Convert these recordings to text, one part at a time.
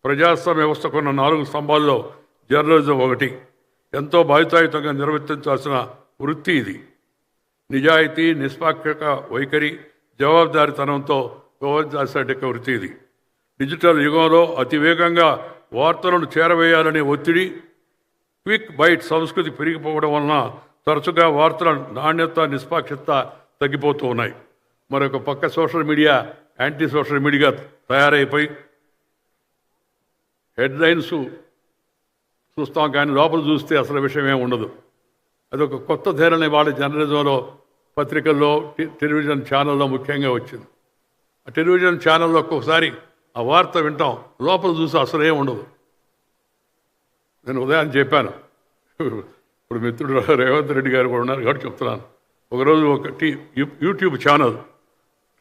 ప్రజాస్వామ్య వ్యవస్థకున్న 4 స్తంభాల్లో జర్నలిజం ఒకటి. ఎంతో బాధ్యతాయుతంగా నిర్వర్తించాల్సిన వృత్తి ఇది. నిజాయితీ, నిష్పాక్షిక వైఖరి, జవాబుదారీతనంతో వ్యవహరించాల్సిన వృత్తి ఇది. డిజిటల్ యుగంలో అతివేగంగా వార్తలను చేరవేయాలనే ఒత్తిడి, క్విక్ బైట్ సంస్కృతి పెరిగిపోవడం వలన తరచుగా వార్తల నాణ్యత, నిష్పాక్షత తగ్గిపోతూ ఉన్నాయి. మరొక పక్క social media anti social media తయారైపోయి హెడ్లైన్స్ చూస్తాం, కానీ లోపల చూస్తే అసలు విషయం ఏమి ఉండదు. అదొక కొత్త ధోరణి వాళ్ళ జర్నలిజంలో, పత్రికల్లో, టెలివిజన్ ఛానల్లో ముఖ్యంగా వచ్చింది. ఆ టెలివిజన్ ఛానల్లో ఒక్కొక్కసారి ఆ వార్త వింటాం, లోపల చూసి అసలు ఏమి ఉండదు. నేను ఉదయం చెప్పాను, ఇప్పుడు మిత్రుడు రేవంత్ రెడ్డి గారు కూడా ఉన్నారు కాబట్టి చెప్తున్నాను. ఒకరోజు ఒక యూట్యూబ్ ఛానల్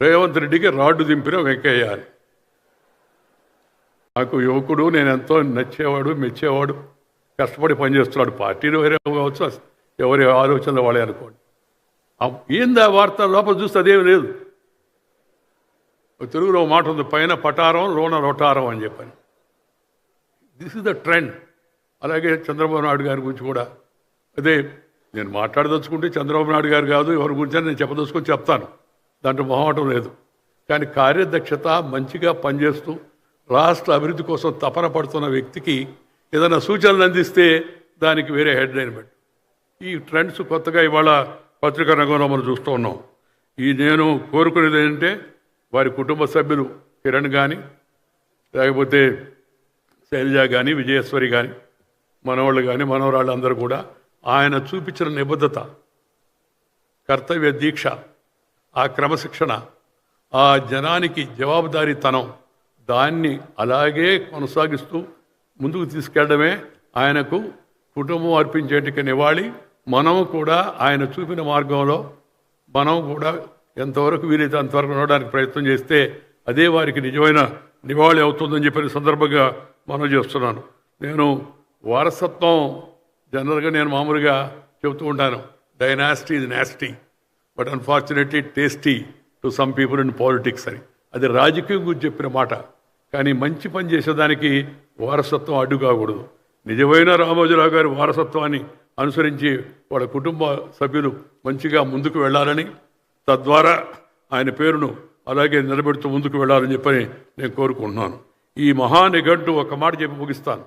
రేవంత్ రెడ్డికి రాడ్డు దింపిన వెంకయ్య అని. నాకు యువకుడు, నేను ఎంతో నచ్చేవాడు, మెచ్చేవాడు, కష్టపడి పనిచేస్తున్నాడు. పార్టీలు వేరే కావచ్చు, ఎవరి ఆలోచనలు వాళ్ళే అనుకోండి. ఏందా వార్త లోపల చూస్తే అదేమి లేదు. తెలుగులో మాట ఉంది, పైన పటారం లోన రొటారం అని చెప్పాను. This is the trend. అలాగే చంద్రబాబు నాయుడు గారి గురించి కూడా అదే. నేను మాట్లాడదలుచుకుంటే చంద్రబాబు నాయుడు గారు కాదు, ఎవరి గురించి నేను చెప్పదలుచుకొని చెప్తాను, దాంట్లో మొహమాటం లేదు. కానీ కార్యదక్షత, మంచిగా పనిచేస్తూ రాష్ట్ర అభివృద్ధి కోసం తపన పడుతున్న వ్యక్తికి ఏదైనా సూచనలు అందిస్తే దానికి వేరే హెడ్లైన్ పెట్టి, ఈ ట్రెండ్స్ కొత్తగా ఇవాళ పత్రికా రంగంలో మనం చూస్తూ ఉన్నాం. నేను కోరుకునేది ఏంటంటే వారి కుటుంబ సభ్యులు కిరణ్ కానీ, లేకపోతే శైలజ కానీ, విజయేశ్వరి కానీ, మనవాళ్ళు కానీ, మనవరాళ్ళు అందరూ కూడా ఆయన చూపించిన నిబద్ధత, కర్తవ్య దీక్ష, ఆ క్రమశిక్షణ, ఆ జనానికి జవాబుదారీతనం, దాన్ని అలాగే కొనసాగిస్తూ ముందుకు తీసుకెళ్లడమే ఆయనకు కుటుంబం అర్పించేటికి నివాళి. మనం కూడా ఆయన చూపిన మార్గంలో మనం కూడా ఎంతవరకు వీలైతే అంతవరకు ఉండడానికి ప్రయత్నం చేస్తే అదే వారికి నిజమైన నివాళి అవుతుందని చెప్పిన సందర్భంగా మనం చేస్తున్నాను. నేను వారసత్వం జనరల్గా నేను మామూలుగా చెబుతూ ఉంటాను, dynasty is nasty but unfortunately tasty to some people in politics అని. అది రాజకీయం గురించి చెప్పిన మాట. కానీ మంచి పని చేసేదానికి వారసత్వం అడ్డు కాకూడదు. నిజమైన రామోజీరావు గారి వారసత్వాన్ని అనుసరించి వాళ్ళ కుటుంబ సభ్యులు మంచిగా ముందుకు వెళ్ళాలని, తద్వారా ఆయన పేరును అలాగే నిలబెడుతూ ముందుకు వెళ్ళాలని చెప్పని నేను కోరుకుంటున్నాను. ఈ మహానిఘంటు ఒక మాట చెప్పి ముగిస్తాను.